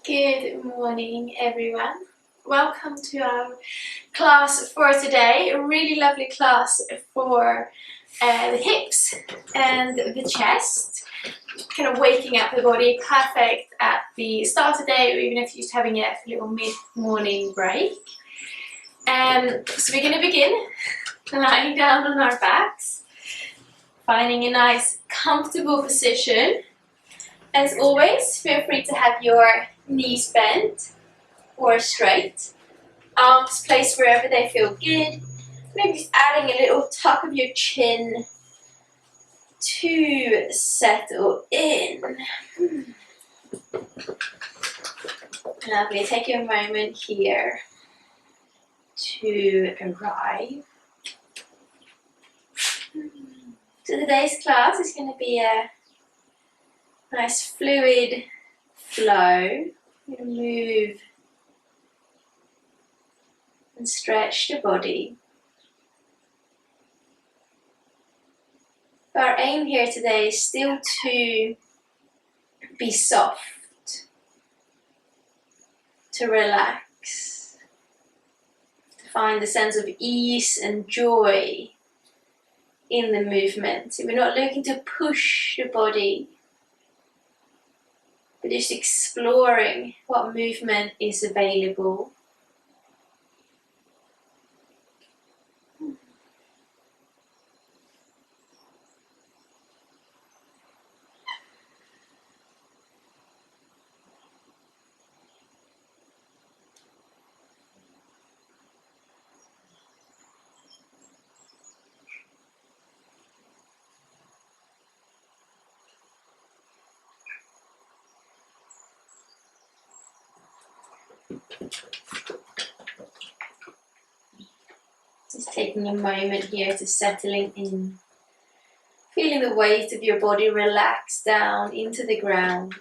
Good morning, everyone. Welcome to our class for today. A really lovely class for the hips and the chest. Kind of waking up the body, perfect at the start of the day, or even if you're just having a little mid-morning break. So we're going to begin lying down on our backs, finding a nice, comfortable position. As always, feel free to have your knees bent or straight, arms placed wherever they feel good. Maybe just adding a little tuck of your chin to settle in. Lovely. Take a moment here to arrive. So today's class is going to be a nice fluid flow. You're going to move and stretch the body. Our aim here today is still to be soft, to relax, to find a sense of ease and joy in the movement. So we're not looking to push the body, but just exploring what movement is available. Just taking a moment here to settling in, feeling the weight of your body relax down into the ground,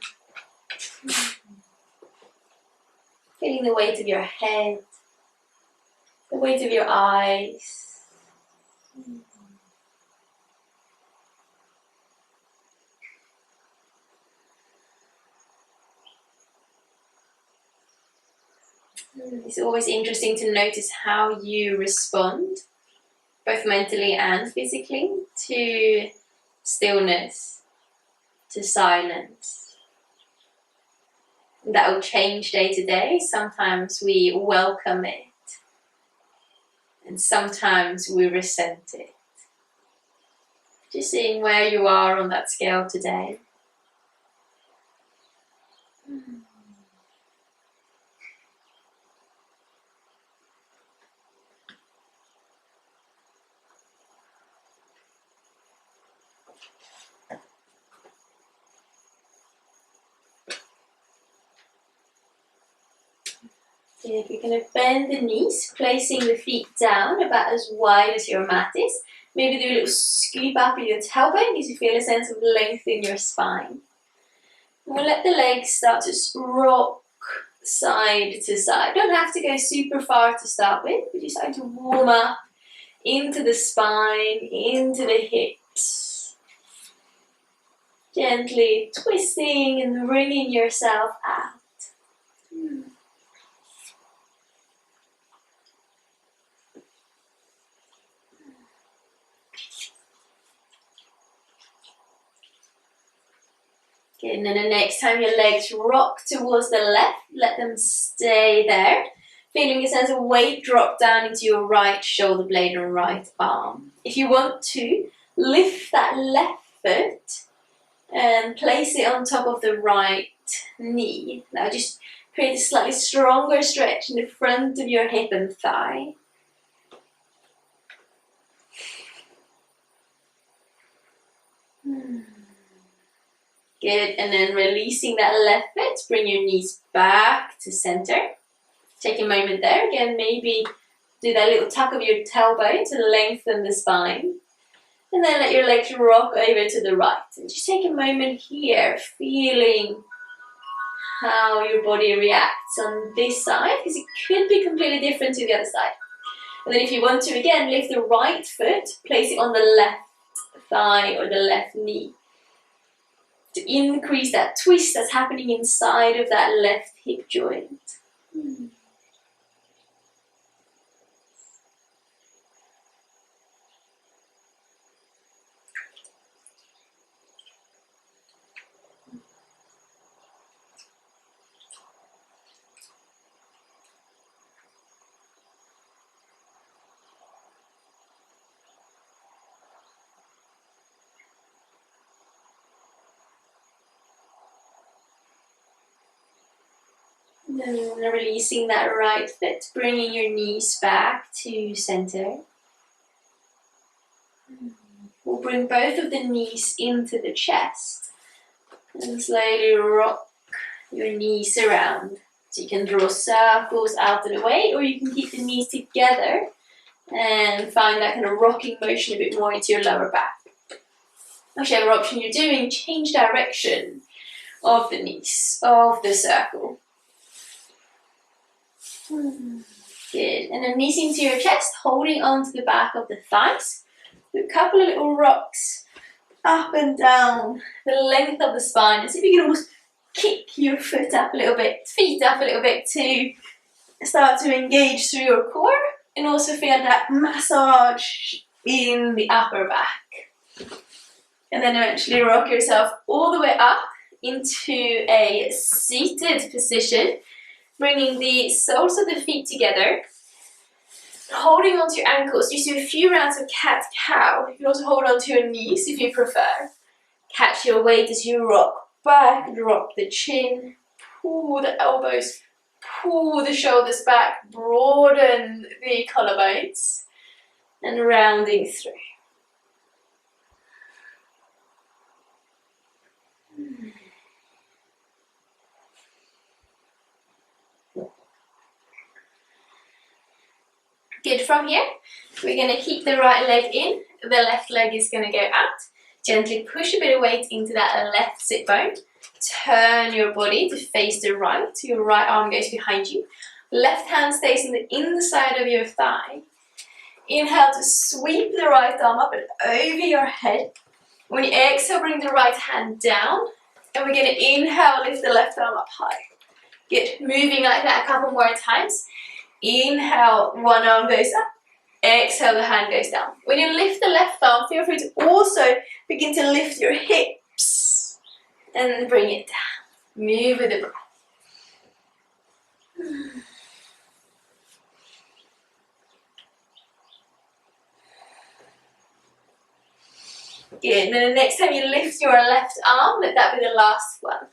feeling the weight of your head, the weight of your eyes. It's always interesting to notice how you respond, both mentally and physically, to stillness, to silence. That will change day to day. Sometimes we welcome it, and sometimes we resent it. Just seeing where you are on that scale today. If you're going to bend the knees, placing the feet down about as wide as your mat is. Maybe do a little scoop up in your tailbone, because you feel a sense of length in your spine. And we'll let the legs start to rock side to side. Don't have to go super far to start with, but just start to warm up into the spine, into the hips. Gently twisting and wringing yourself out. Good, and then the next time your legs rock towards the left, let them stay there. Feeling a sense of weight drop down into your right shoulder blade and right arm. If you want to, lift that left foot and place it on top of the right knee. Now just create a slightly stronger stretch in the front of your hip and thigh. Good, and then releasing that left foot, bring your knees back to center. Take a moment there, again maybe do that little tuck of your tailbone to lengthen the spine. And then let your legs rock over to the right. And just take a moment here, feeling how your body reacts on this side, because it could be completely different to the other side. And then if you want to, again, lift the right foot, place it on the left thigh or the left knee. to increase that twist that's happening inside of that left hip joint. And then releasing that right foot, bringing your knees back to center. We'll bring both of the knees into the chest and slowly rock your knees around. So you can draw circles out of the way, or you can keep the knees together and find that kind of rocking motion a bit more into your lower back. Whichever option you're doing, change direction of the knees, of the circle. Good. And then knees into your chest, holding onto the back of the thighs. Do a couple of little rocks up and down the length of the spine. And see if you can almost kick your foot up a little bit, feet up a little bit to start to engage through your core and also feel that massage in the upper back. And then eventually rock yourself all the way up into a seated position, bringing the soles of the feet together, holding onto your ankles. Just do a few rounds of cat-cow. You can also hold onto your knees if you prefer. Catch your weight as you rock back, drop the chin, pull the elbows, pull the shoulders back, broaden the collarbones, and rounding through. Good. From here, we're going to keep the right leg in, the left leg is going to go out. Gently push a bit of weight into that left sit bone. Turn your body to face the right. Your right arm goes behind you. Left hand stays on the inside of your thigh. Inhale to sweep the right arm up and over your head. When you exhale, bring the right hand down. And we're going to inhale, lift the left arm up high. Good. Moving like that a couple more times. Inhale, one arm goes up. Exhale, the hand goes down. When you lift the left arm, feel free to also begin to lift your hips and bring it down. Move with the breath. Good. And then the next time you lift your left arm, let that be the last one.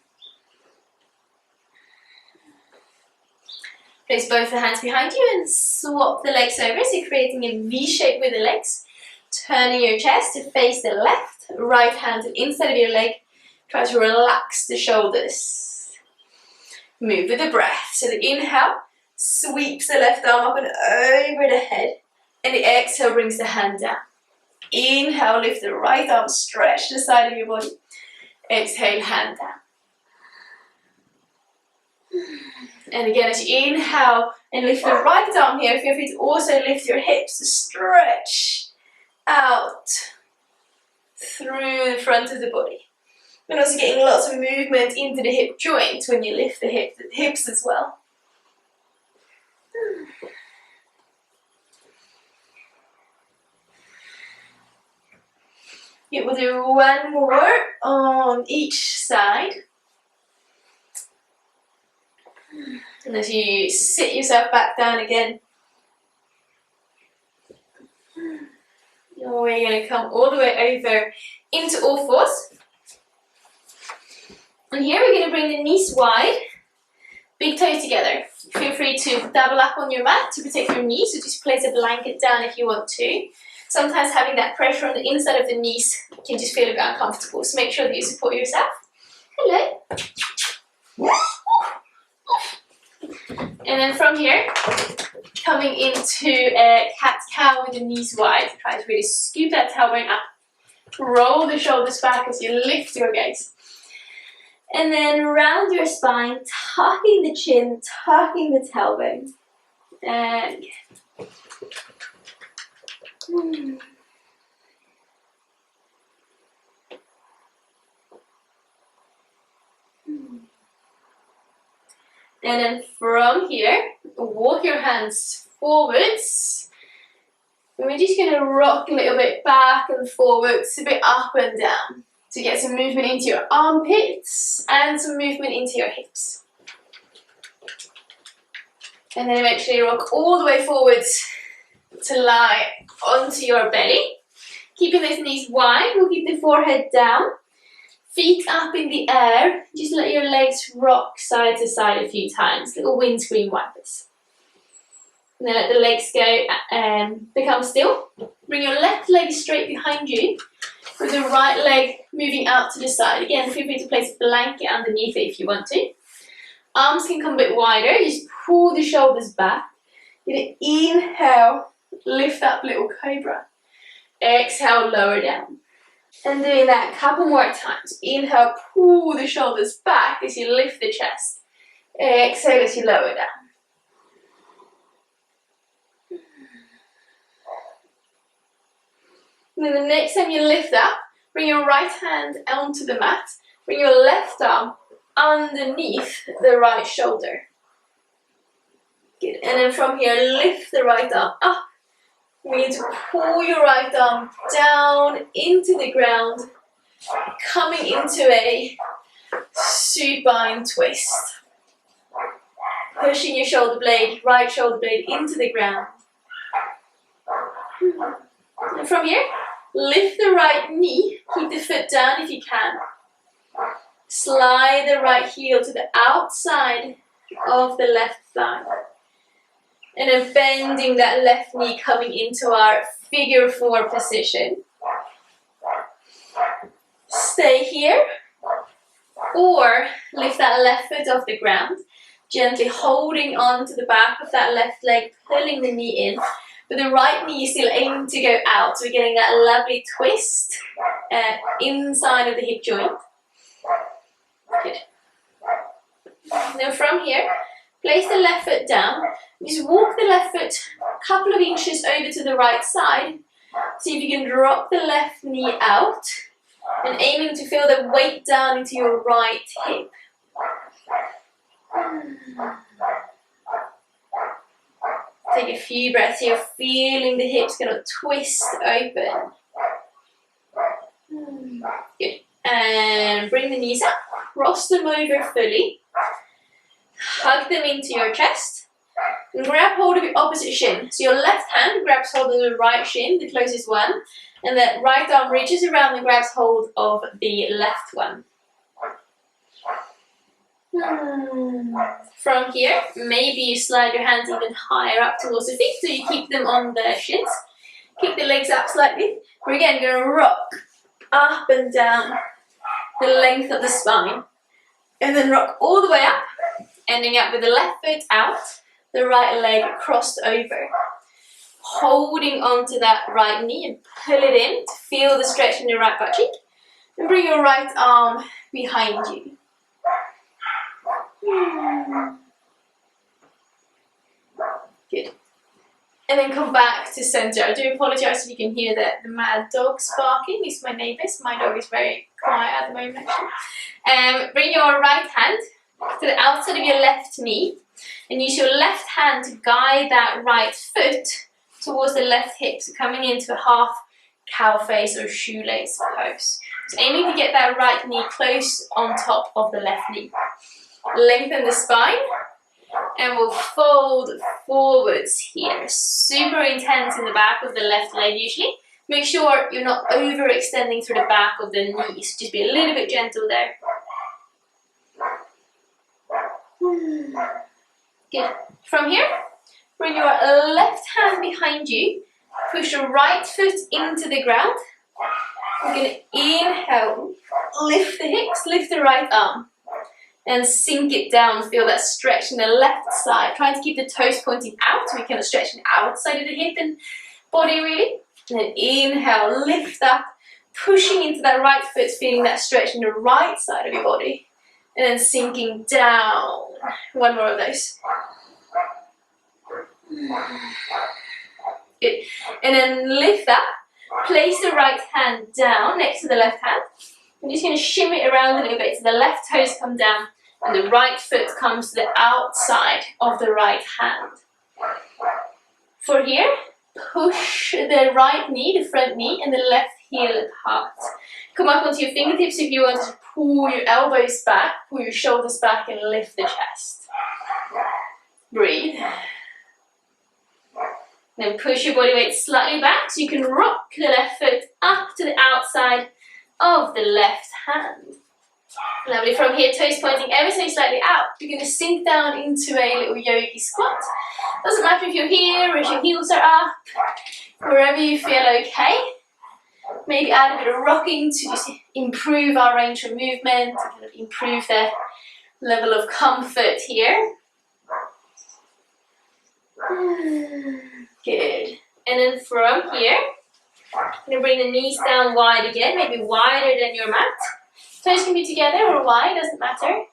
Place both the hands behind you and swap the legs over, so you're creating a V shape with the legs. Turning your chest to face the left, right hand to the inside of your leg. Try to relax the shoulders. Move with the breath. So the inhale sweeps the left arm up and over the head, and the exhale brings the hand down. Inhale, lift the right arm, stretch the side of your body. Exhale, hand down. And again, as you inhale and lift the right arm here, feel free to also lift your hips to stretch out through the front of the body. And also getting lots of movement into the hip joint when you lift the hips as well. Yeah, we'll do one more on each side. And as you sit yourself back down again, we're going to come all the way over into all fours. And here we're going to bring the knees wide, big toes together. Feel free to double up on your mat to protect your knees, so just place a blanket down if you want to. Sometimes having that pressure on the inside of the knees can just feel a bit uncomfortable, so make sure that you support yourself. Hello. And then from here, coming into a cat-cow with the knees wide. Try to really scoop that tailbone up. Roll the shoulders back as you lift your gaze. And then round your spine, tucking the chin, tucking the tailbone. And And then from here, walk your hands forwards. And we're just going to rock a little bit back and forwards, a bit up and down, to get some movement into your armpits and some movement into your hips. And then eventually rock all the way forwards to lie onto your belly. Keeping those knees wide, we'll keep the forehead down. Feet up in the air. Just let your legs rock side to side a few times, little windscreen wipers. And then let the legs go and become still. Bring your left leg straight behind you, with the right leg moving out to the side. Again, feel free to place a blanket underneath it if you want to. Arms can come a bit wider, just pull the shoulders back. You're going to inhale, lift up, little cobra. Exhale, lower down. And doing that a couple more times. Inhale, pull the shoulders back as you lift the chest. Exhale as you lower down. And then the next time you lift up, bring your right hand onto the mat. Bring your left arm underneath the right shoulder. Good. And then from here, lift the right arm up. We need to pull your right arm down into the ground, coming into a supine twist. Pushing your shoulder blade, right shoulder blade into the ground. And from here, lift the right knee, keep the foot down if you can. Slide the right heel to the outside of the left thigh. And then bending that left knee, coming into our figure 4 position. Stay here, or lift that left foot off the ground, gently holding on to the back of that left leg, pulling the knee in. But the right knee is still aiming to go out, so we're getting that lovely twist inside of the hip joint. Good. Now from here, place the left foot down. Just walk the left foot a couple of inches over to the right side. See if you can drop the left knee out and aiming to feel the weight down into your right hip. Take a few breaths here, feeling the hips kind of twist open. Good. And bring the knees up, cross them over fully. Hug them into your chest. And grab hold of your opposite shin. So your left hand grabs hold of the right shin, the closest one. And the right arm reaches around and grabs hold of the left one. From here, maybe you slide your hands even higher up towards the feet, so you keep them on the shins. Keep the legs up slightly. We're again going to rock up and down the length of the spine. And then rock all the way up, ending up with the left foot out, the right leg crossed over. Holding onto that right knee and pull it in to feel the stretch in your right butt cheek. And bring your right arm behind you. Good. And then come back to center. I do apologise if you can hear the mad dogs barking. These are my neighbours. My dog is very quiet at the moment, actually. Bring your right hand to the outside of your left knee and use your left hand to guide that right foot towards the left hip, so coming into a half cow face or shoelace pose. So aiming to get that right knee close on top of the left knee. Lengthen the spine and we'll fold forwards here. Super intense in the back of the left leg usually. Make sure you're not overextending through the back of the knees. Just be a little bit gentle there. Good. From here, bring your left hand behind you. Push your right foot into the ground. We're going to inhale, lift the hips, lift the right arm. And sink it down, feel that stretch in the left side. Trying to keep the toes pointing out, so we kind of stretch the outside of the hip and body really. And then inhale, lift up, pushing into that right foot, feeling that stretch in the right side of your body. And then sinking down. One more of those. Good. And then lift up, place the right hand down next to the left hand. I'm just going to shimmy it around a little bit so the left toes come down and the right foot comes to the outside of the right hand. For here, push the right knee, the front knee, and the left heel apart. Come up onto your fingertips if you want to pull your elbows back, pull your shoulders back and lift the chest. Breathe. Then push your body weight slightly back so you can rock the left foot up to the outside of the left hand. Lovely. From here, toes pointing ever so slightly out. You're going to sink down into a little yogi squat. Doesn't matter if you're here or if your heels are up, wherever you feel okay. Maybe add a bit of rocking to just improve our range of movement, and kind of improve the level of comfort here. Good. And then from here, I'm going to bring the knees down wide again, maybe wider than your mat. Toes can be together or wide, doesn't matter.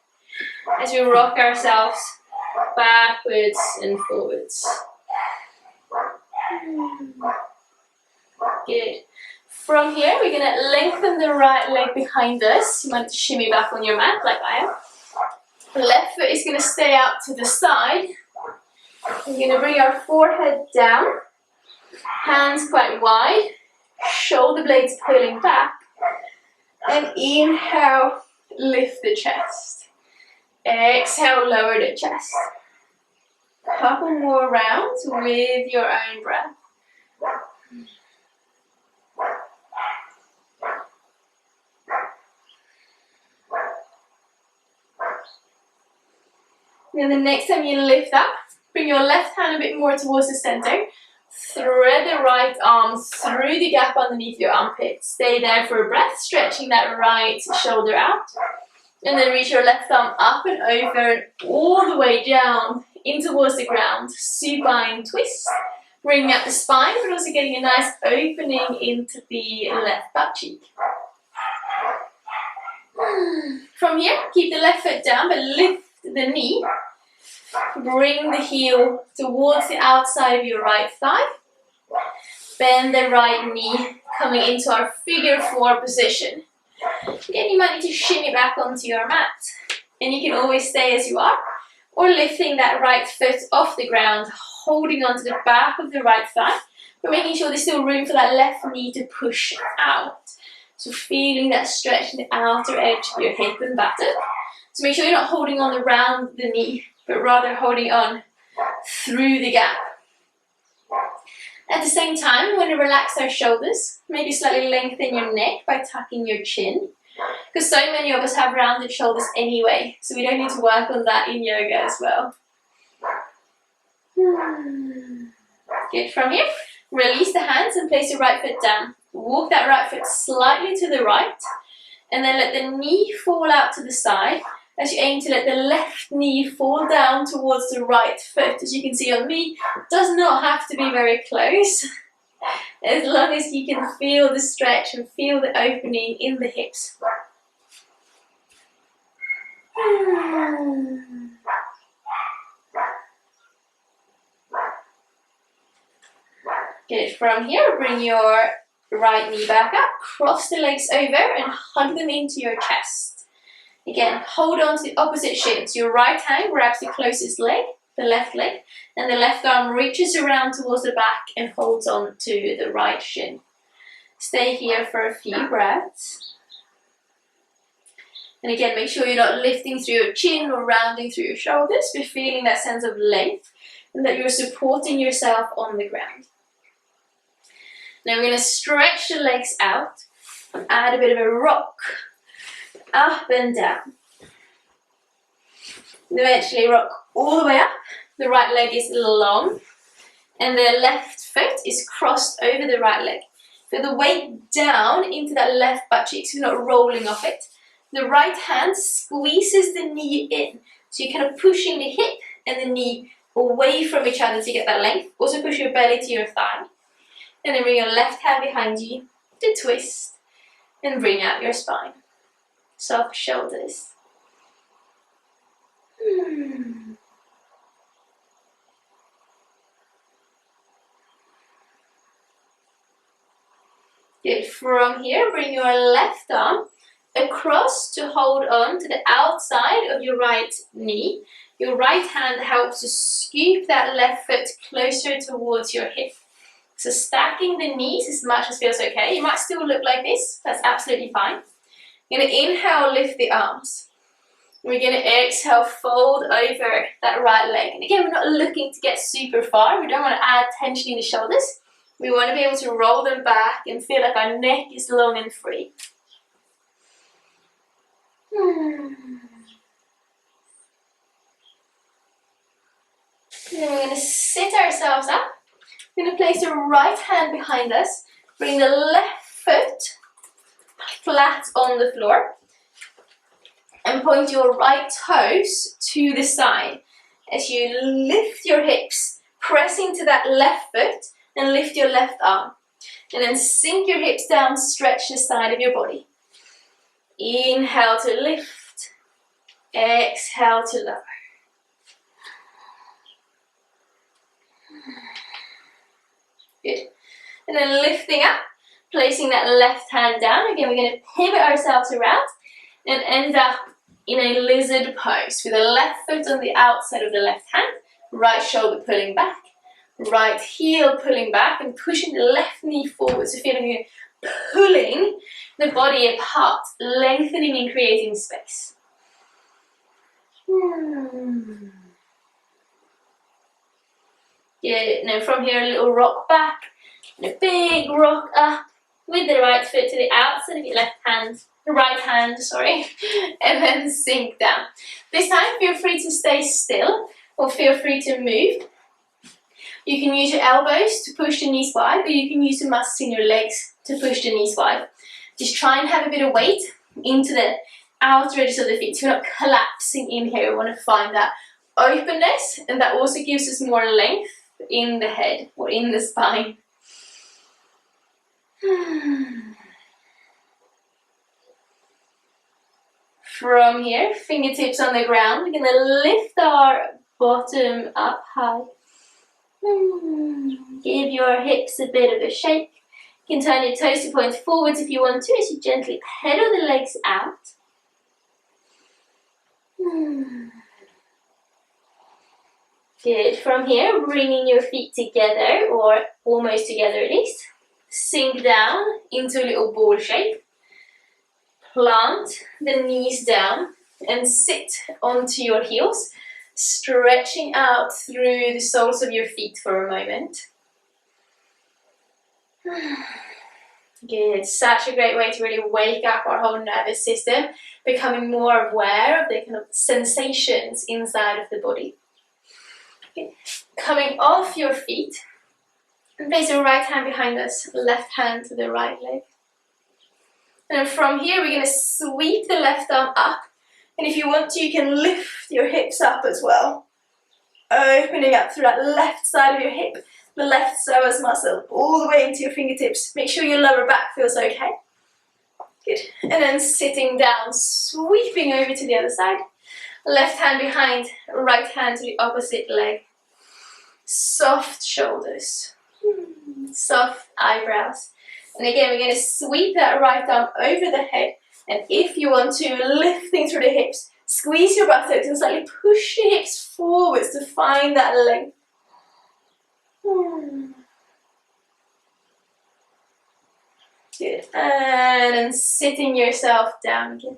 As we rock ourselves backwards and forwards. Good. From here, we're going to lengthen the right leg behind us. You might shimmy back on your mat like I am. The left foot is going to stay out to the side. We're going to bring our forehead down. Hands quite wide. Shoulder blades pulling back. And inhale, lift the chest. Exhale, lower the chest. Couple more rounds with your own breath. And the next time you lift up, bring your left hand a bit more towards the center. Thread the right arm through the gap underneath your armpit. Stay there for a breath, stretching that right shoulder out. And then reach your left arm up and over and all the way down in towards the ground. Supine twist. Bringing up the spine, but also getting a nice opening into the left butt cheek. From here, keep the left foot down, but lift the knee. Bring the heel towards the outside of your right thigh. Bend the right knee, coming into our figure 4 position. Again, you might need to shimmy back onto your mat. And you can always stay as you are, or lifting that right foot off the ground, holding onto the back of the right thigh, but making sure there's still room for that left knee to push out. So feeling that stretch in the outer edge of your hip and buttock. So make sure you're not holding on around the knee, but rather holding on through the gap. At the same time, we want to relax our shoulders, maybe slightly lengthen your neck by tucking your chin, because so many of us have rounded shoulders anyway, so we don't need to work on that in yoga as well. Good. From here, release the hands and place your right foot down. Walk that right foot slightly to the right, and then let the knee fall out to the side as you aim to let the left knee fall down towards the right foot. As you can see on me, it does not have to be very close. As long as you can feel the stretch and feel the opening in the hips. Good. From here, bring your right knee back up, cross the legs over and hug them into your chest. Again, hold on to the opposite shin. So your right hand grabs the closest leg, the left leg, and the left arm reaches around towards the back and holds on to the right shin. Stay here for a few breaths. And again, make sure you're not lifting through your chin or rounding through your shoulders, but feeling that sense of length and that you're supporting yourself on the ground. Now we're going to stretch the legs out and add a bit of a rock. Up and down. And eventually rock all the way up. The right leg is long and the left foot is crossed over the right leg. Feel the weight down into that left butt cheek so you're not rolling off it. The right hand squeezes the knee in. So you're kind of pushing the hip and the knee away from each other to get that length. Also push your belly to your thigh. And then bring your left hand behind you to twist and bring out your spine. Soft shoulders. Good. From here, bring your left arm across to hold on to the outside of your right knee. Your right hand helps to scoop that left foot closer towards your hip. So stacking the knees as much as feels okay. You might still look like this, that's absolutely fine. You're going to inhale, lift the arms. We're going to exhale, fold over that right leg. And again, we're not looking to get super far. We don't want to add tension in the shoulders. We want to be able to roll them back and feel like our neck is long and free. And then we're going to sit ourselves up. We're going to place the right hand behind us. Bring the left foot flat on the floor. And point your right toes to the side. As you lift your hips, press into that left foot and lift your left arm. And then sink your hips down, stretch the side of your body. Inhale to lift. Exhale to lower. Good. And then lifting up, placing that left hand down. Again, we're going to pivot ourselves around and end up in a lizard pose with the left foot on the outside of the left hand, right shoulder pulling back, right heel pulling back and pushing the left knee forward. So feeling you're pulling the body apart, lengthening and creating space. Good. Now from here, a little rock back and a big rock up with the right foot to the outside of your right hand, and then sink down. This time, feel free to stay still or feel free to move. You can use your elbows to push the knees wide, or you can use the muscles in your legs to push the knees wide. Just try and have a bit of weight into the outer edges of the feet, so we're not collapsing in here. We want to find that openness, and that also gives us more length in the head or in the spine. From here, fingertips on the ground, we're going to lift our bottom up high. Give your hips a bit of a shake. You can turn your toes to point forwards if you want to, as you gently pedal the legs out. Good. From here, bringing your feet together, or almost together at least. Sink down into a little ball shape. Plant the knees down and sit onto your heels, stretching out through the soles of your feet for a moment. Good. Such a great way to really wake up our whole nervous system, becoming more aware of the kind of sensations inside of the body. Okay. Coming off your feet, and place your right hand behind us, left hand to the right leg. And from here, we're going to sweep the left arm up. And if you want to, you can lift your hips up as well. Opening up through that left side of your hip, the left psoas muscle, all the way into your fingertips. Make sure your lower back feels okay. Good. And then sitting down, sweeping over to the other side. Left hand behind, right hand to the opposite leg. Soft shoulders, soft eyebrows. And again, we're going to sweep that right arm over the head. And if you want to, lifting through the hips, squeeze your buttocks and slightly push the hips forwards to find that length. Good. And then sitting yourself down again.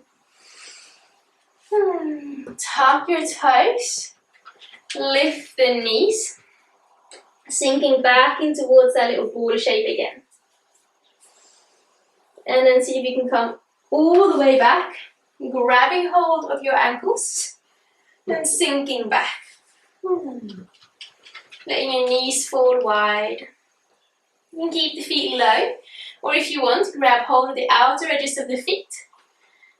Tuck your toes, lift the knees, sinking back in towards that little ball shape again. And then see if you can come all the way back, grabbing hold of your ankles and sinking back. Letting your knees fall wide. You can keep the feet low, or if you want, grab hold of the outer edges of the feet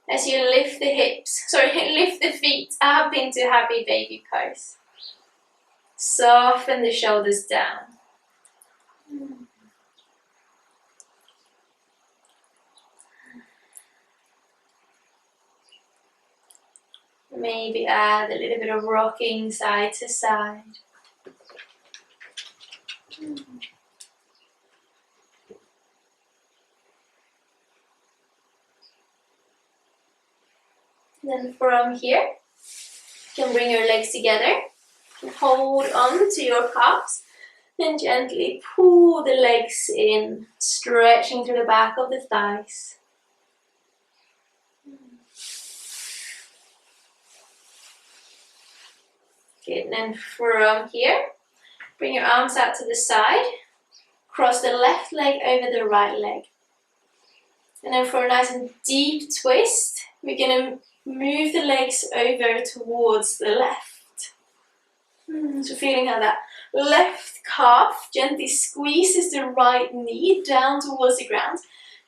as you lift the feet up into happy baby pose. Soften the shoulders down. Maybe add a little bit of rocking side to side. Then from here, you can bring your legs together and hold on to your calves. Then gently pull the legs in, stretching through the back of the thighs. Good, and then from here, bring your arms out to the side, cross the left leg over the right leg. And then for a nice and deep twist, we're going to move the legs over towards the left. So feeling how that left calf gently squeezes the right knee down towards the ground,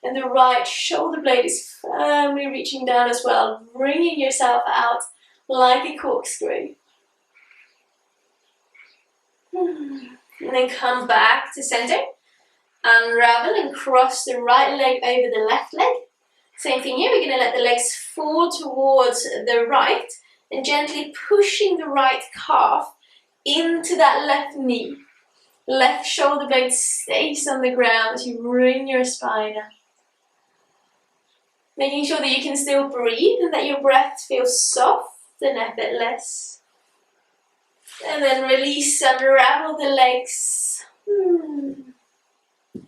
and the right shoulder blade is firmly reaching down as well, bringing yourself out like a corkscrew. And then come back to center, unravel and cross the right leg over the left leg. Same thing here, we're going to let the legs fall towards the right and gently pushing the right calf into that left knee. Left shoulder blade stays on the ground as you bring your spine up. Making sure that you can still breathe and that your breath feels soft and effortless. And then release, unravel the legs.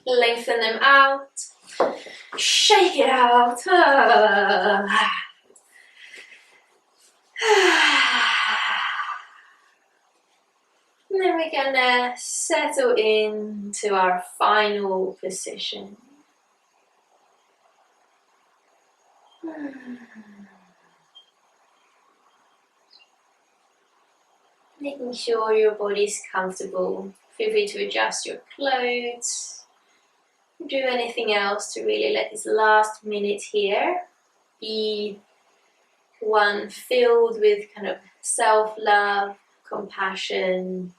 Lengthen them out. Shake it out. And then we're gonna settle into our final position. Making sure your body's comfortable. Feel free to adjust your clothes. Do anything else to really let this last minute here be one filled with kind of self-love, compassion,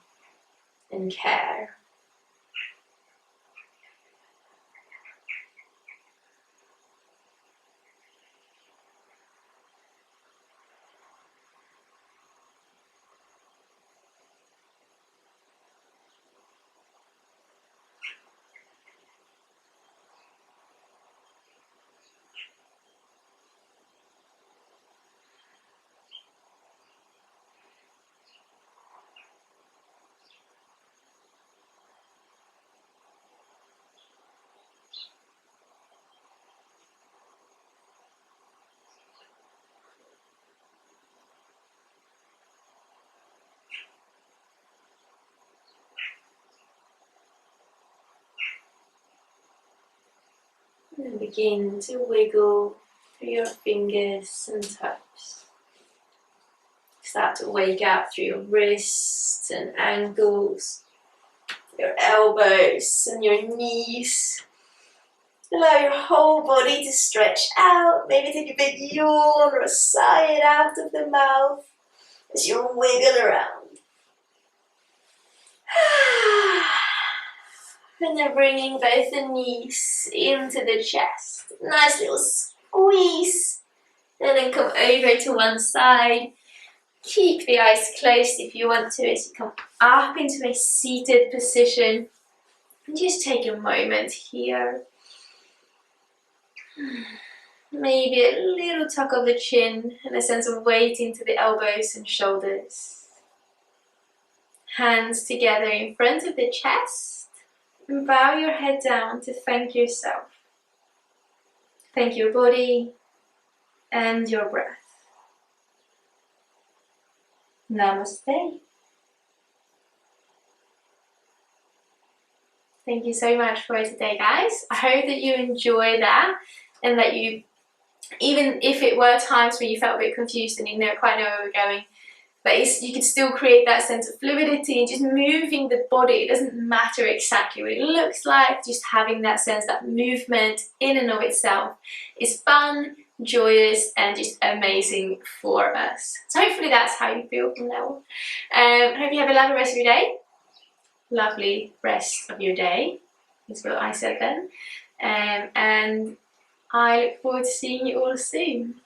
and care. And then begin to wiggle through your fingers and toes. Start to wake up through your wrists and ankles, your elbows and your knees. Allow your whole body to stretch out. Maybe take a big yawn or a sigh out of the mouth as you wiggle around. And then bringing both the knees into the chest. Nice little squeeze. And then come over to one side. Keep the eyes closed if you want to as you come up into a seated position. And just take a moment here. Maybe a little tuck of the chin and a sense of weight into the elbows and shoulders. Hands together in front of the chest. And bow your head down to thank yourself. Thank your body and your breath. Namaste. Thank you so much for today, guys. I hope that you enjoy that and that you, even if it were times where you felt a bit confused and you didn't quite know where we were going, but you could still create that sense of fluidity and just moving the body. It doesn't matter exactly what it looks like, just having that sense, that movement in and of itself is fun, joyous, and just amazing for us. So hopefully that's how you feel from now on. I hope you have a lovely rest of your day. Lovely rest of your day, is what I said then. And I look forward to seeing you all soon.